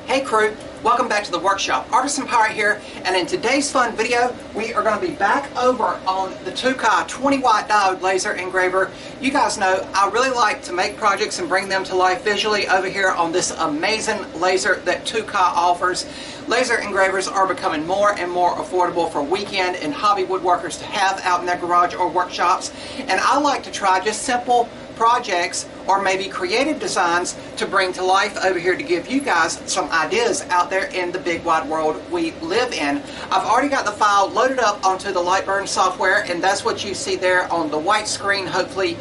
Hey crew, welcome back to the workshop. Artisan Pirate here, and in today's fun video, we are going to be back over on the TOOCAA 20 watt diode laser engraver. You guys know I really like to make projects and bring them to life visually over here on this amazing laser that TOOCAA offers. Laser engravers are becoming more and more affordable for weekend and hobby woodworkers to have out in their garage or workshops, and I like to try just simple projects or maybe creative designs to bring to life over here to give you guys some ideas out there in the big wide world we live in. I've already got the file loaded up onto the Lightburn software, and that's what you see there on the white screen, hopefully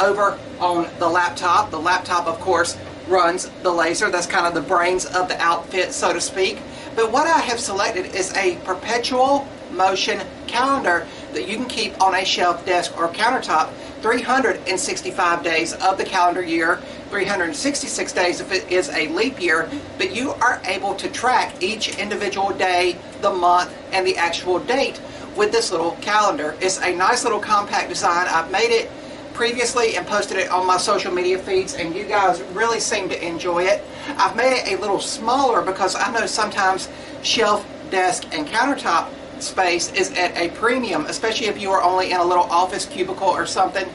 over on the laptop. The laptop, of course, runs the laser. That's kind of the brains of the outfit, so to speak. But what I have selected is a perpetual motion calendar that you can keep on a shelf, desk, or countertop 365 days of the calendar year, 366 days if it is a leap year, but you are able to track each individual day, the month, and the actual date with this little calendar. It's a nice little compact design. I've made it previously and posted it on my social media feeds, and you guys really seem to enjoy it. I've made it a little smaller because I know sometimes shelf, desk, and countertop space is at a premium, especially if you are only in a little office cubicle or something.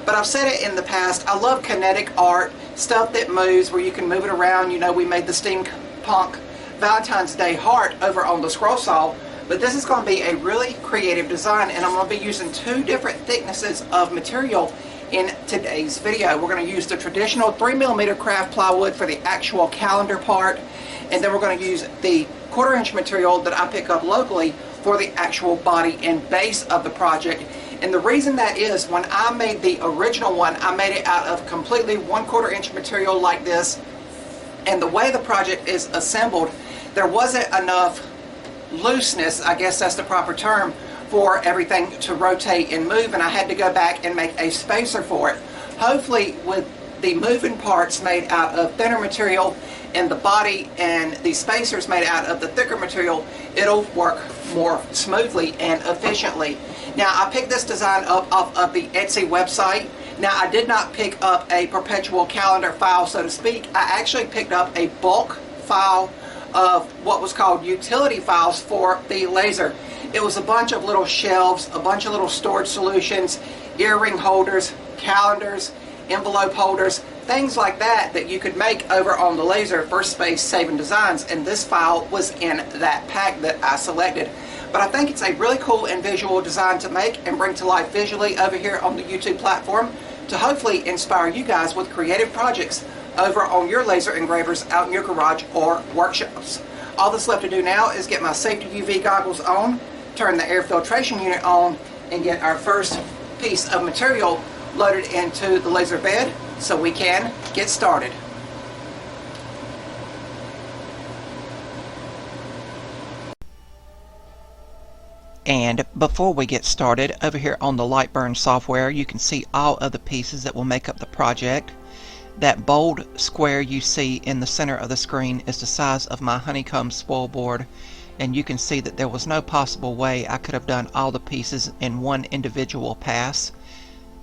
But I've said it in the past, I love kinetic art, stuff that moves, where you can move it around. You know, we made the steampunk Valentine's Day heart over on the scroll saw, but this is going to be a really creative design, and I'm going to be using two different thicknesses of material in today's video. We're going to use the traditional 3mm craft plywood for the actual calendar part, and then we're going to use the 1/4 inch material that I pick up locally for the actual body and base of the project. And the reason that is, when I made the original one, I made it out of completely 1/4 inch material like this, and the way the project is assembled, there wasn't enough looseness, I guess that's the proper term, for everything to rotate and move, and I had to go back and make a spacer for it. Hopefully, with the moving parts made out of thinner material and the body and the spacers made out of the thicker material, it'll work more smoothly and efficiently. Now, I picked this design up off of the Etsy website. Now, I did not pick up a perpetual calendar file, so to speak. I actually picked up a bulk file of what was called utility files for the laser. It was a bunch of little shelves, a bunch of little storage solutions, earring holders, calendars, envelope holders, things like that that you could make over on the laser for space saving designs, and this file was in that pack that I selected. But I think it's a really cool and visual design to make and bring to life visually over here on the YouTube platform to hopefully inspire you guys with creative projects over on your laser engravers out in your garage or workshops. All that's left to do now is get my safety UV goggles on, turn the air filtration unit on, and get our first piece of material loaded into the laser bed so we can get started. And before we get started, over here on the Lightburn software, you can see all of the pieces that will make up the project. That bold square you see in the center of the screen is the size of my honeycomb spoil board, and you can see that there was no possible way I could have done all the pieces in one individual pass,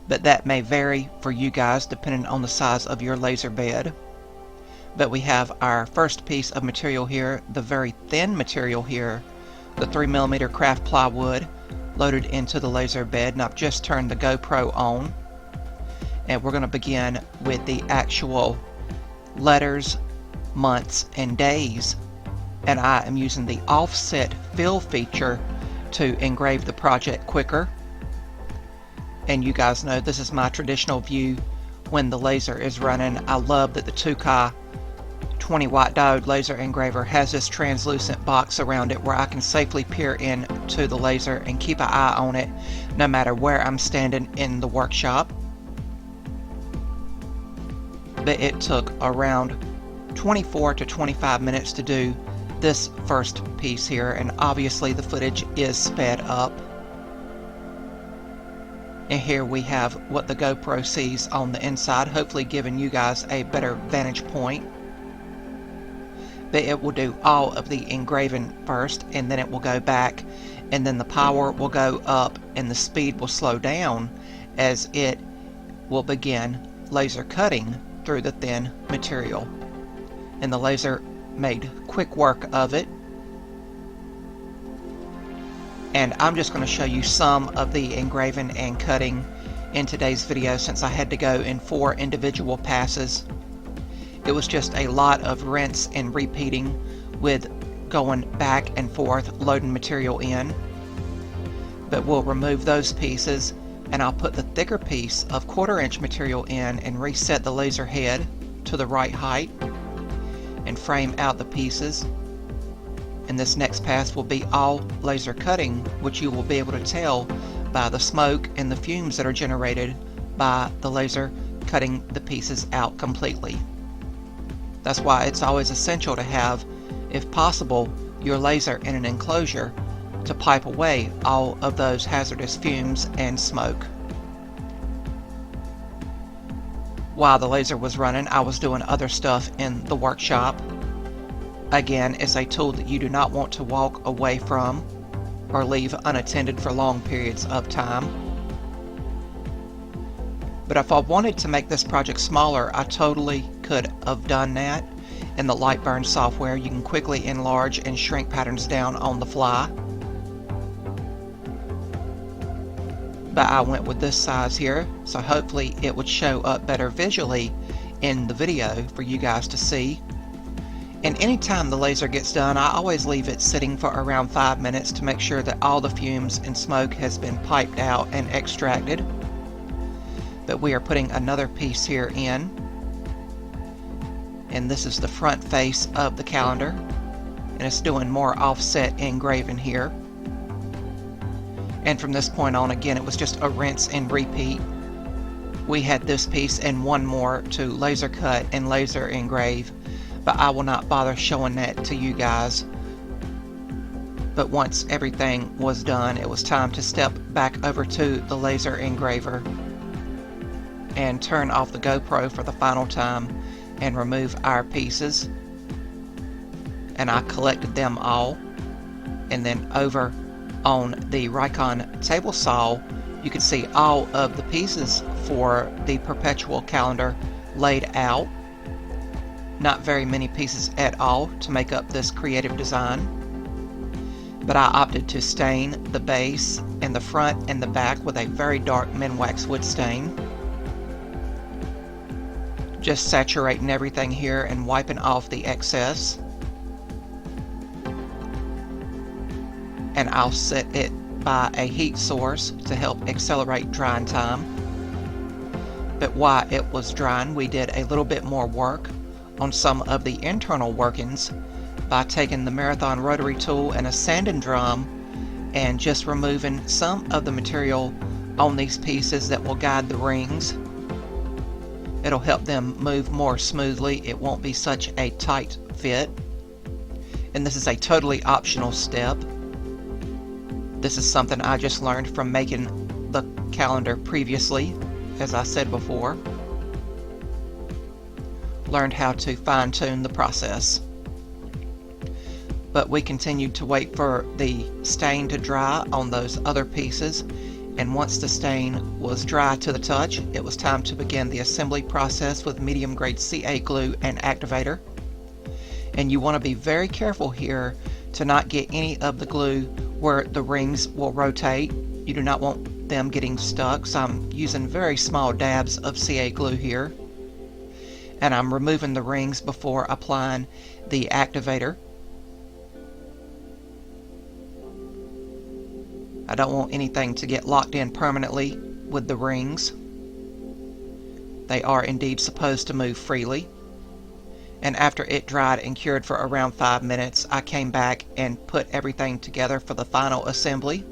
but that may vary for you guys depending on the size of your laser bed. But we have our first piece of material here, the very thin material here, the 3mm craft plywood, loaded into the laser bed, and I've just turned the GoPro on, and we're going to begin with the actual letters, months, and days, and I am using the offset fill feature to engrave the project quicker. And you guys know this is my traditional view when the laser is running. I love that the TOOCAA 20 watt diode laser engraver has this translucent box around it where I can safely peer into the laser and keep an eye on it no matter where I'm standing in the workshop. But it took around 24 to 25 minutes to do this first piece here, and obviously the footage is sped up. And here we have what the GoPro sees on the inside, hopefully giving you guys a better vantage point. But it will do all of the engraving first, and then it will go back, and then the power will go up and the speed will slow down as it will begin laser cutting through the thin material. And the laser made quick work of it. And I'm just going to show you some of the engraving and cutting in today's video, since I had to go in 4 individual passes. It was just a lot of rinse and repeating with going back and forth loading material in. But we'll remove those pieces, and I'll put the thicker piece of 1/4 inch material in and reset the laser head to the right height and frame out the pieces. And this next pass will be all laser cutting, which you will be able to tell by the smoke and the fumes that are generated by the laser cutting the pieces out completely. That's why it's always essential to have, if possible, your laser in an enclosure to pipe away all of those hazardous fumes and smoke. While the laser was running, I was doing other stuff in the workshop. Again, it's a tool that you do not want to walk away from or leave unattended for long periods of time. But if I wanted to make this project smaller, I totally could have done that. In the Lightburn software, you can quickly enlarge and shrink patterns down on the fly. But I went with this size here, so hopefully it would show up better visually in the video for you guys to see. And anytime the laser gets done, I always leave it sitting for around 5 minutes to make sure that all the fumes and smoke has been piped out and extracted. But we are putting another piece here in, and this is the front face of the calendar, and it's doing more offset engraving here. And from this point on, again, it was just a rinse and repeat. We had this piece and one more to laser cut and laser engrave, but I will not bother showing that to you guys. But once everything was done, it was time to step back over to the laser engraver and turn off the GoPro for the final time and remove our pieces. And I collected them all, and then over on the Rikon table saw, you can see all of the pieces for the Perpetual calendar laid out. Not very many pieces at all to make up this creative design, but I opted to stain the base and the front and the back with a very dark Minwax wood stain. Just saturating everything here and wiping off the excess. And I'll set it by a heat source to help accelerate drying time. But while it was drying, we did a little bit more work on some of the internal workings by taking the Marathon rotary tool and a sanding drum and just removing some of the material on these pieces that will guide the rings. It'll help them move more smoothly. It won't be such a tight fit. And this is a totally optional step. This is something I just learned from making the calendar previously, as I said before. Learned how to fine-tune the process. But we continued to wait for the stain to dry on those other pieces, and once the stain was dry to the touch, it was time to begin the assembly process with medium grade CA glue and activator. And you want to be very careful here to not get any of the glue where the rings will rotate. You do not want them getting stuck, so I'm using very small dabs of CA glue here. And I'm removing the rings before applying the activator. I don't want anything to get locked in permanently with the rings. They are indeed supposed to move freely. And after it dried and cured for around 5 minutes, I came back and put everything together for the final assembly.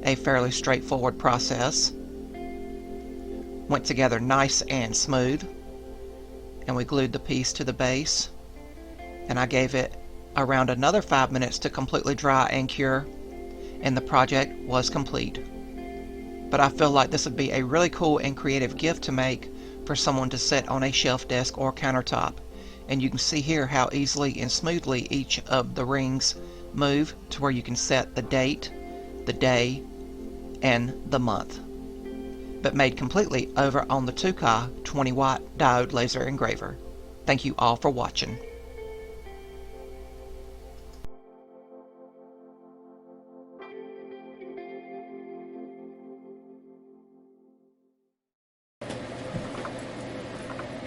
A fairly straightforward process. Went together nice and smooth. And we glued the piece to the base. And I gave it around another 5 minutes to completely dry and cure. And the project was complete. But I feel like this would be a really cool and creative gift to make for someone to set on a shelf desk or countertop. And you can see here how easily and smoothly each of the rings move to where you can set the date, the day, and the month. But made completely over on the TOOCAA 20-watt diode laser engraver. Thank you all for watching.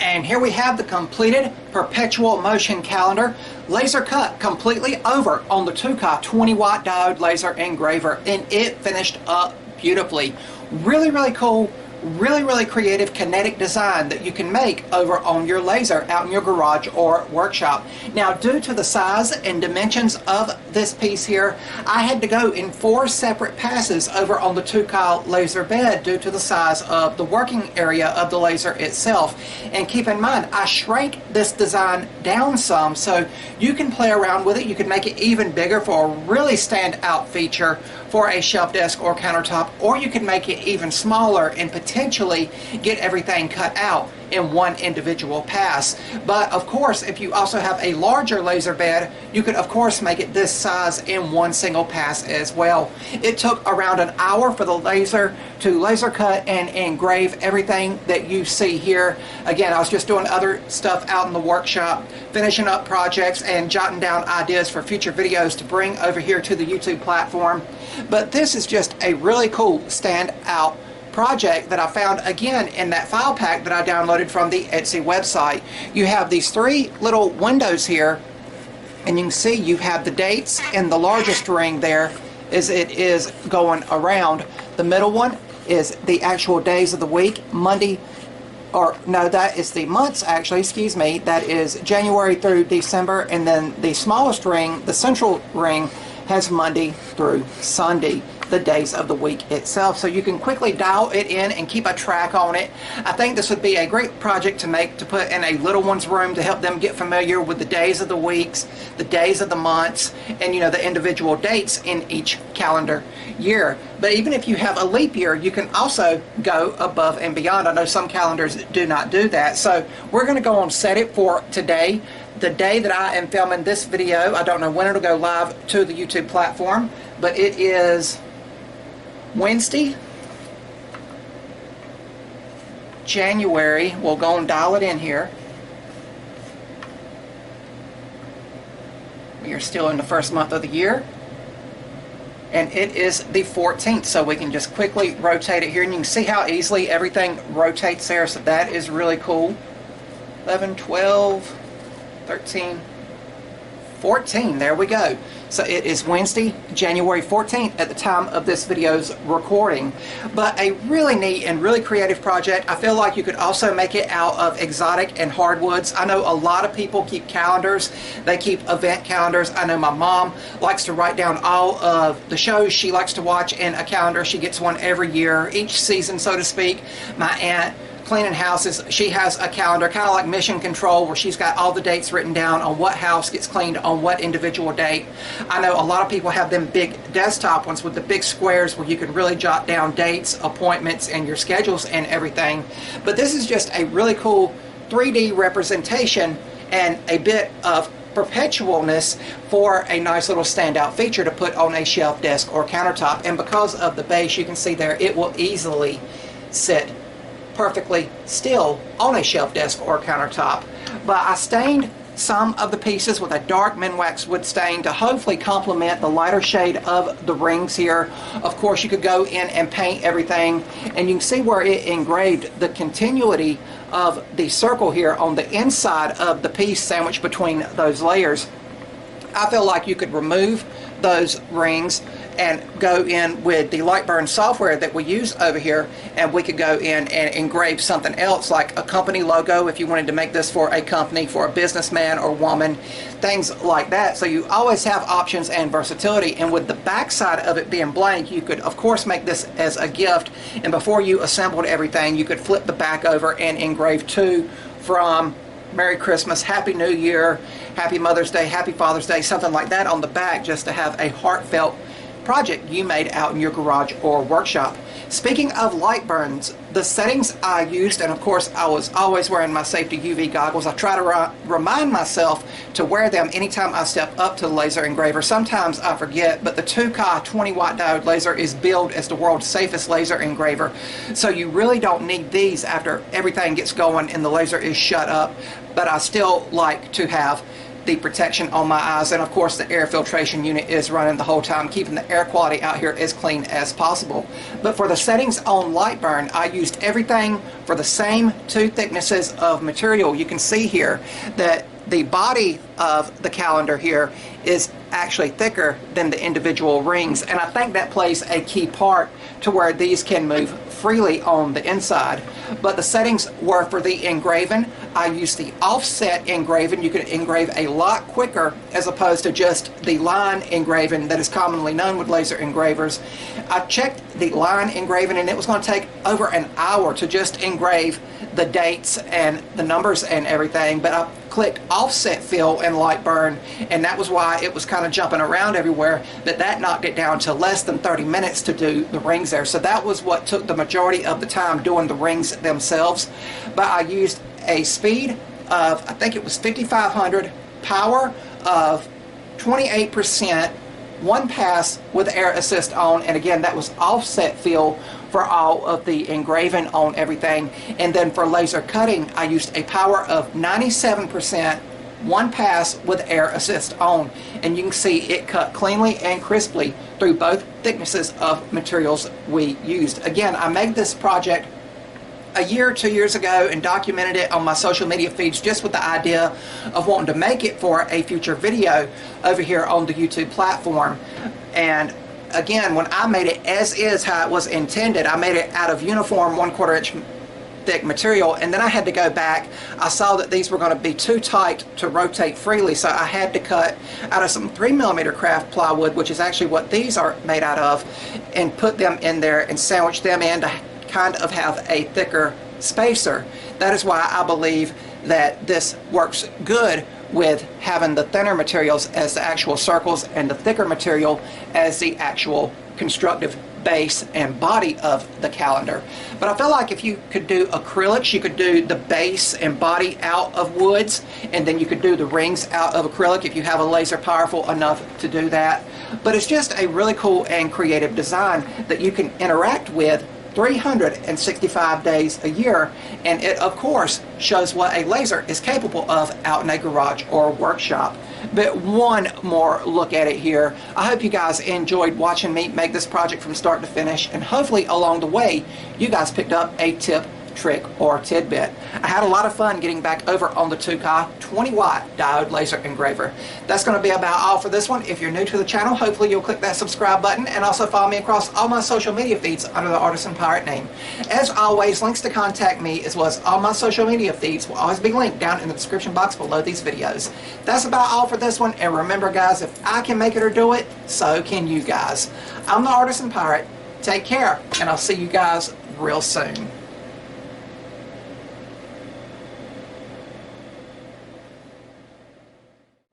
And here we have the completed Perpetual motion calendar, laser cut completely over on the TOOCAA 20-watt diode laser engraver, and it finished up beautifully. Really cool, really creative kinetic design that you can make over on your laser out in your garage or workshop. Now, due to the size and dimensions of this piece here, I had to go in 4 separate passes over on the TOOCAA laser bed due to the size of the working area of the laser itself. And keep in mind, I shrank this design down some so you can play around with it. You can make it even bigger for a really standout feature for a shelf desk or countertop, or you can make it even smaller and potentially get everything cut out in one individual pass. But of course, if you also have a larger laser bed, you could of course make it this size in one single pass as well. It took around an hour for the laser to laser cut and engrave everything that you see here. Again, I was just doing other stuff out in the workshop, finishing up projects and jotting down ideas for future videos to bring over here to the YouTube platform. But this is just a really cool standout project that I found again in that file pack that I downloaded from the Etsy website. You have these 3 little windows here, and you can see you have the dates, and the largest ring there is it is going around. The middle one is the actual days of the week, Monday, or no, that is the months actually, excuse me, that is January through December, and then the smallest ring, the central ring, has Monday through Sunday, the days of the week itself, so you can quickly dial it in and keep a track on it. I think this would be a great project to make, to put in a little one's room to help them get familiar with the days of the weeks, the days of the months, and the individual dates in each calendar year. But even if you have a leap year, you can also go above and beyond. I know some calendars do not do that, so we're going to go on set it for today. The day that I am filming this video, I don't know when it'll go live to the YouTube platform, but it is Wednesday, January. We'll go and dial it in here. We are still in the first month of the year, and it is the 14th, so we can just quickly rotate it here, and you can see how easily everything rotates there, so that is really cool. 11, 12, 13, 14, there we go. So it is Wednesday, January 14th at the time of this video's recording. But a really neat and really creative project. I feel like you could also make it out of exotic and hardwoods. I know a lot of people keep calendars. They keep event calendars. I know my mom likes to write down all of the shows she likes to watch in a calendar. She gets one every year, each season, so to speak. My aunt, cleaning houses, she has a calendar, kind of like Mission Control, where she's got all the dates written down on what house gets cleaned on what individual date. I know a lot of people have them big desktop ones with the big squares where you can really jot down dates, appointments, and your schedules and everything. But this is just a really cool 3D representation and a bit of perpetualness for a nice little standout feature to put on a shelf, desk, or countertop. And because of the base, you can see there, it will easily sit perfectly still on a shelf, desk, or countertop. But I stained some of the pieces with a dark Minwax wood stain to hopefully complement the lighter shade of the rings here. Of course, you could go in and paint everything, and you can see where it engraved the continuity of the circle here on the inside of the piece sandwiched between those layers. I feel like you could remove those rings and go in with the Lightburn software that we use over here, and we could go in and engrave something else, like a company logo if you wanted to make this for a company, for a businessman or woman, things like that. So you always have options and versatility, and with the back side of it being blank, you could of course make this as a gift, and before you assembled everything, you could flip the back over and engrave to, from, Merry Christmas, Happy New Year, Happy Mother's Day, Happy Father's Day, something like that on the back, just to have a heartfelt project you made out in your garage or workshop. Speaking of light burns, the settings I used, and of course I was always wearing my safety UV goggles. I try to remind myself to wear them anytime I step up to the laser engraver. Sometimes I forget, but the TOOCAA 20-watt diode laser is billed as the world's safest laser engraver. So you really don't need these after everything gets going and the laser is shut up. But I still like to have the protection on my eyes, and of course the air filtration unit is running the whole time, keeping the air quality out here as clean as possible. But for the settings on light burn, I used everything for the same two thicknesses of material. You can see here that the body of the calendar here is actually thicker than the individual rings, and I think that plays a key part to where these can move freely on the inside. But the settings were for the engraving. I used the offset engraving. You can engrave a lot quicker as opposed to just the line engraving that is commonly known with laser engravers. I checked the line engraving and it was going to take over an hour to just engrave the dates and the numbers and everything, but I clicked offset fill and light burn, and that was why it was kind of jumping around everywhere, but that knocked it down to less than 30 minutes to do the rings there. So that was what took the majority of the time doing the rings themselves. But I used a speed of, I think it was 5,500, power of 28%, one pass with air assist on, and again that was offset fill for all of the engraving on everything. And then for laser cutting, I used a power of 97%, one pass with air assist on, and you can see it cut cleanly and crisply through both thicknesses of materials we used. Again, I made this project a year or 2 years ago and documented it on my social media feeds just with the idea of wanting to make it for a future video over here on the YouTube platform. And again, when I made it as is how it was intended, I made it out of uniform 1/4 inch thick material, and then I had to go back. I saw that these were going to be too tight to rotate freely, so I had to cut out of some 3mm craft plywood, which is actually what these are made out of, and put them in there and sandwich them in to kind of have a thicker spacer. That is why I believe that this works good with having the thinner materials as the actual circles and the thicker material as the actual constructive base and body of the calendar. But I feel like if you could do acrylics, you could do the base and body out of woods, and then you could do the rings out of acrylic if you have a laser powerful enough to do that. But it's just a really cool and creative design that you can interact with 365 days a year, and it of course shows what a laser is capable of out in a garage or workshop. But one more look at it here. I hope you guys enjoyed watching me make this project from start to finish, and hopefully along the way you guys picked up a tip, trick, or tidbit. I had a lot of fun getting back over on the TOOCAA 20-watt diode laser engraver. That's going to be about all for this one. If you're new to the channel, hopefully you'll click that subscribe button and also follow me across all my social media feeds under the Artisan Pirate name. As always, links to contact me as well as all my social media feeds will always be linked down in the description box below these videos. That's about all for this one, and remember guys, if I can make it or do it, so can you guys. I'm the Artisan Pirate. Take care, and I'll see you guys real soon.